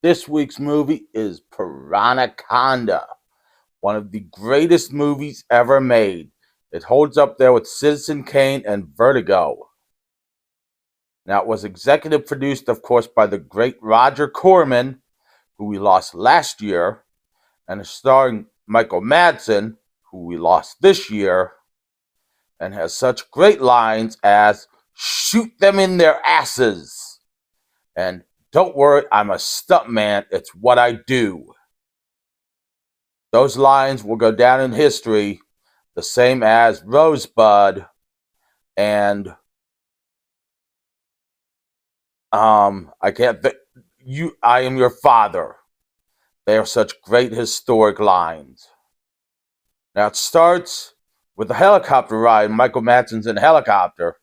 This week's movie is Piranachonda, one of the greatest movies ever made. It holds up there with Citizen Kane and Vertigo. Now, it was executive produced, of course, by the great Roger Corman, who we lost last year, and is starring Michael Madsen, who we lost this year, and has such great lines as "shoot them in their asses" and "don't worry, I'm a stuntman, it's what I do." Those lines will go down in history the same as Rosebud and I can't think you I am your father. They are such great historic lines. Now it starts with the helicopter ride. Michael Madsen's in a helicopter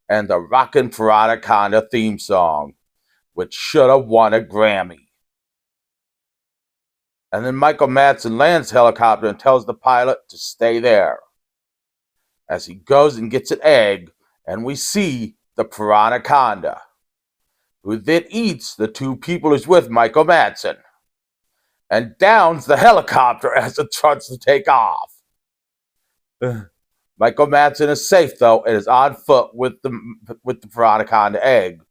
and the Rockin' Piranachonda theme song, which should have won a Grammy. And then Michael Madsen lands the helicopter and tells the pilot to stay there. As he goes and gets an egg, and we see the Piranachonda, who then eats the two people who's with Michael Madsen and downs the helicopter as it starts to take off. Michael Madsen is safe though and is on foot with the Piranachonda egg,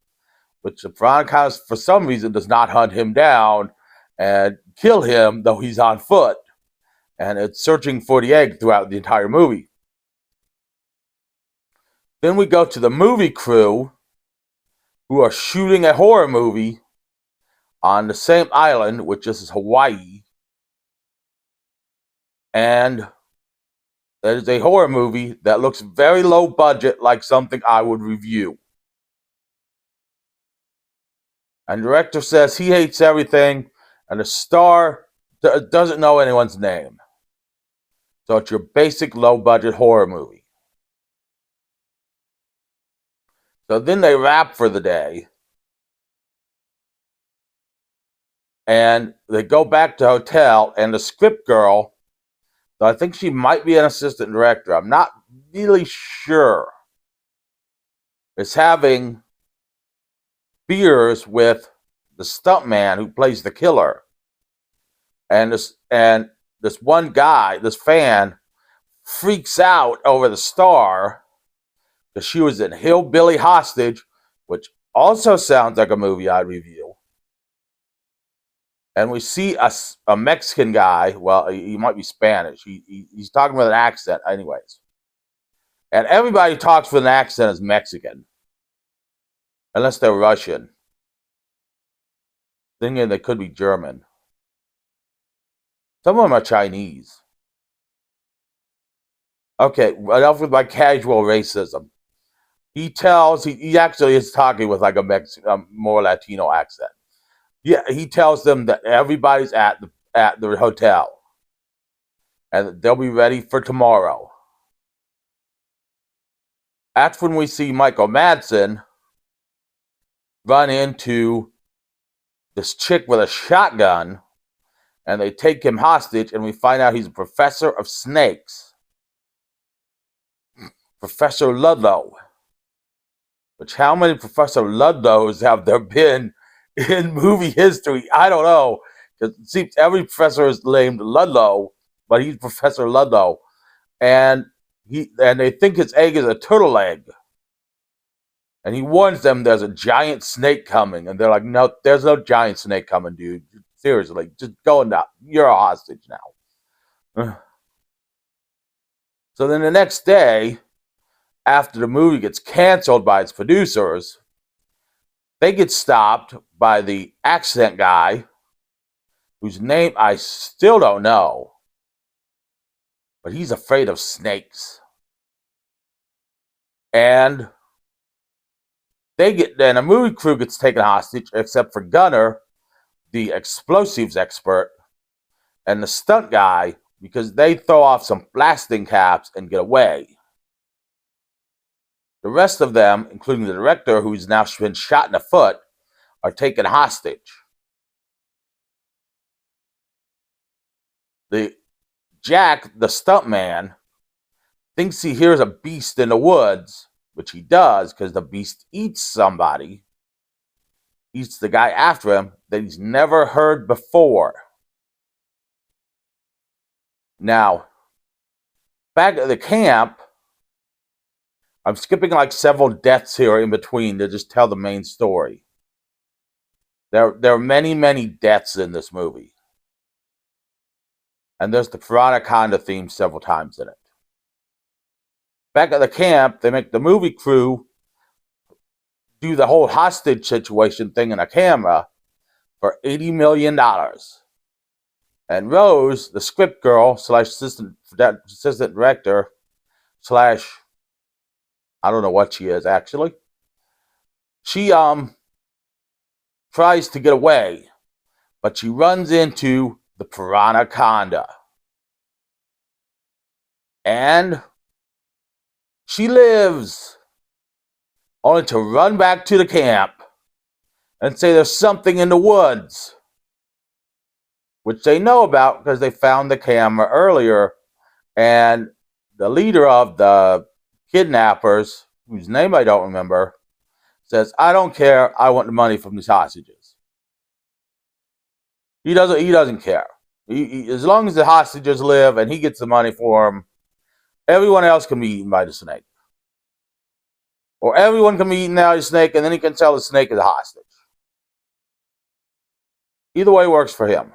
which the Piranachonda for some reason does not hunt him down and kill him, though he's on foot, and it's searching for the egg throughout the entire movie. Then we go to the movie crew, who are shooting a horror movie on the same island, which is Hawaii, and it is a horror movie that looks very low budget, like something I would review. And the director says he hates everything, and the star doesn't know anyone's name. So it's your basic low-budget horror movie. So then they wrap for the day, and they go back to the hotel, and the script girl, so I think she might be an assistant director, I'm not really sure, is having beers with the stuntman who plays the killer. And this one guy, this fan, freaks out over the star because she was in Hillbilly Hostage, which also sounds like a movie I'd review. And we see a Mexican guy. Well, he might be Spanish. He's talking with an accent, anyways. And everybody who talks with an accent is Mexican, unless they're Russian. Thinking they could be German. Some of them are Chinese. Okay, enough with my casual racism. He actually is talking with like a Mexican, more Latino accent. Yeah, he tells them that everybody's at the hotel and they'll be ready for tomorrow. That's when we see Michael Madsen run into this chick with a shotgun, and they take him hostage, and we find out he's a professor of snakes. Professor Ludlow. Which, how many Professor Ludlows have there been in movie history? I don't know. Because it seems every professor is named Ludlow, but he's Professor Ludlow. And they think his egg is a turtle egg. And he warns them there's a giant snake coming. And they're like, no, there's no giant snake coming, dude. Seriously, just go and you're a hostage now. So then the next day, after the movie gets canceled by its producers, they get stopped by the accent guy, whose name I still don't know, but he's afraid of snakes. And then a movie crew gets taken hostage, except for Gunner, the explosives expert, and the stunt guy, because they throw off some blasting caps and get away. The rest of them, including the director, who's now been shot in the foot, are taken hostage. Jack, the stuntman, thinks he hears a beast in the woods, which he does because the beast eats somebody. eats the guy after him that he's never heard before. Now, back at the camp, I'm skipping like several deaths here in between to just tell the main story. There are many, many deaths in this movie. And there's the Piranachonda theme several times in it. Back at the camp, they make the movie crew do the whole hostage situation thing in a camera for $80 million. And Rose, the script girl slash assistant director slash, I don't know what she is actually, she tries to get away, but she runs into the Piranachonda. And she lives, only to run back to the camp and say there's something in the woods, which they know about because they found the camera earlier, and the leader of the kidnappers, whose name I don't remember, says, "I don't care, I want the money from these hostages." He doesn't care. As long as the hostages live and he gets the money for them, everyone else can be eaten by the snake. Or everyone can be eaten by the snake, and then he can sell the snake as a hostage. Either way works for him.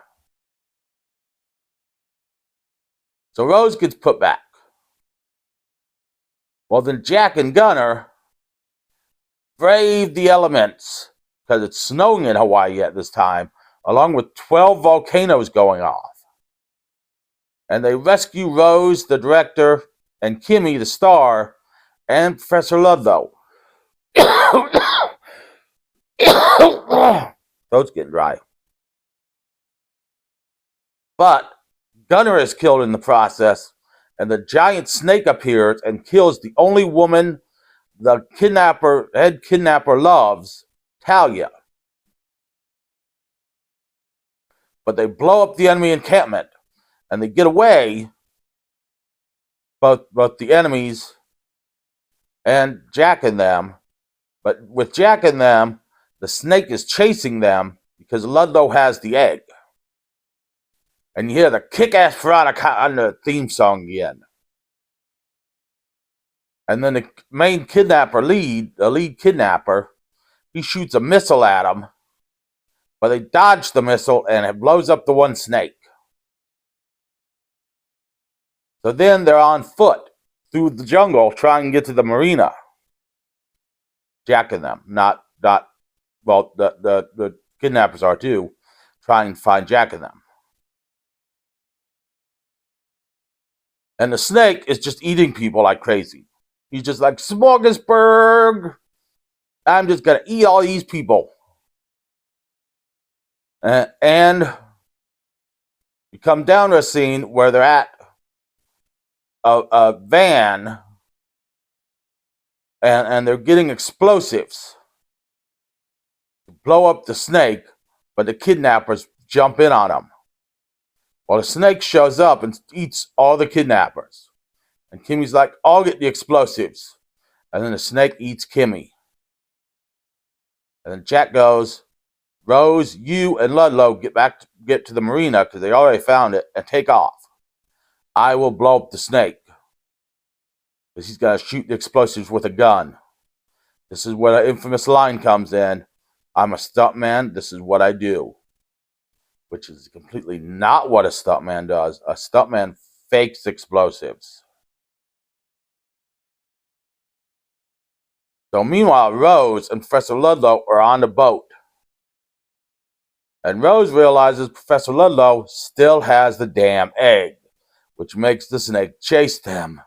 So Rose gets put back. Well, then Jack and Gunner brave the elements, because it's snowing in Hawaii at this time, along with 12 volcanoes going off. And they rescue Rose, the director, and Kimmy, the star, and Professor Ludlow. Throat's getting dry. But Gunner is killed in the process, and the giant snake appears and kills the only woman the head kidnapper loves, Talia. But they blow up the enemy encampment, and they get away, both the enemies and Jack and them. But with Jack and them, the snake is chasing them because Ludlow has the egg. And you hear the kick-ass Piranachonda theme song again. And then the main kidnapper the lead kidnapper, he shoots a missile at him, but they dodge the missile and it blows up the one snake. So then they're on foot through the jungle trying to get to the marina. Jack and them, the kidnappers are too, trying to find Jack and them. And the snake is just eating people like crazy. He's just like, smorgasbord, I'm just going to eat all these people. And you come down to a scene where they're at a van, and they're getting explosives to blow up the snake, but the kidnappers jump in on them. Well, the snake shows up and eats all the kidnappers. And Kimmy's like, I'll get the explosives. And then the snake eats Kimmy. And then Jack goes, Rose, you and Ludlow get to the marina because they already found it and take off. I will blow up the snake. Because he's going to shoot the explosives with a gun. This is where the infamous line comes in. I'm a stuntman. This is what I do. Which is completely not what a stuntman does. A stuntman fakes explosives. So meanwhile, Rose and Professor Ludlow are on the boat. And Rose realizes Professor Ludlow still has the damn egg, which makes the snake chase them.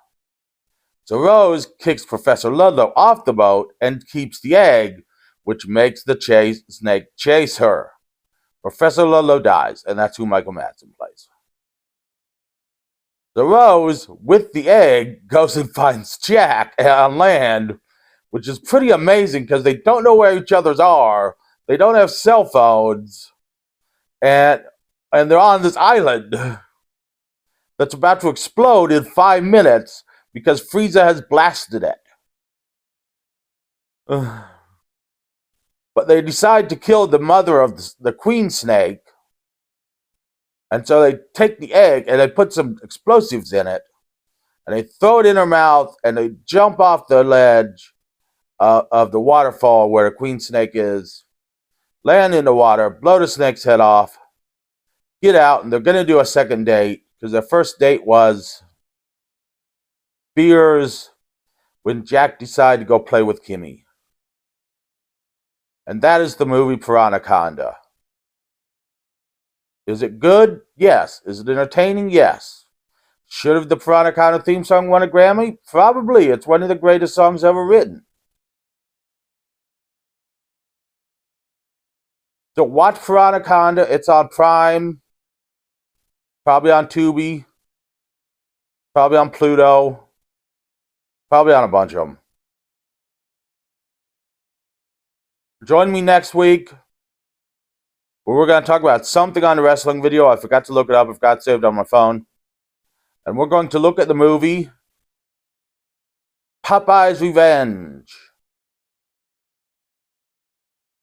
So Rose kicks Professor Ludlow off the boat and keeps the egg, which makes the snake chase her. Professor Ludlow dies, and that's who Michael Madsen plays. So Rose, with the egg, goes and finds Jack on land, which is pretty amazing because they don't know where each other's are. They don't have cell phones, and they're on this island that's about to explode in 5 minutes because Frieza has blasted it. But they decide to kill the mother of the queen snake. And so they take the egg and they put some explosives in it. And they throw it in her mouth and they jump off the ledge of the waterfall where the queen snake is, land in the water, blow the snake's head off, get out, and they're going to do a second date because their first date was beers when Jack decided to go play with Kimmy. And that is the movie Piranachonda. Is it good? Yes. Is it entertaining? Yes. Should have the Piranachonda theme song won a Grammy? Probably. It's one of the greatest songs ever written. So watch Piranachonda. It's on Prime. Probably on Tubi. Probably on Pluto. Probably on a bunch of them. Join me next week where we're going to talk about something on the wrestling video. I forgot to look it up. I've got it saved on my phone. And we're going to look at the movie Popeye's Revenge.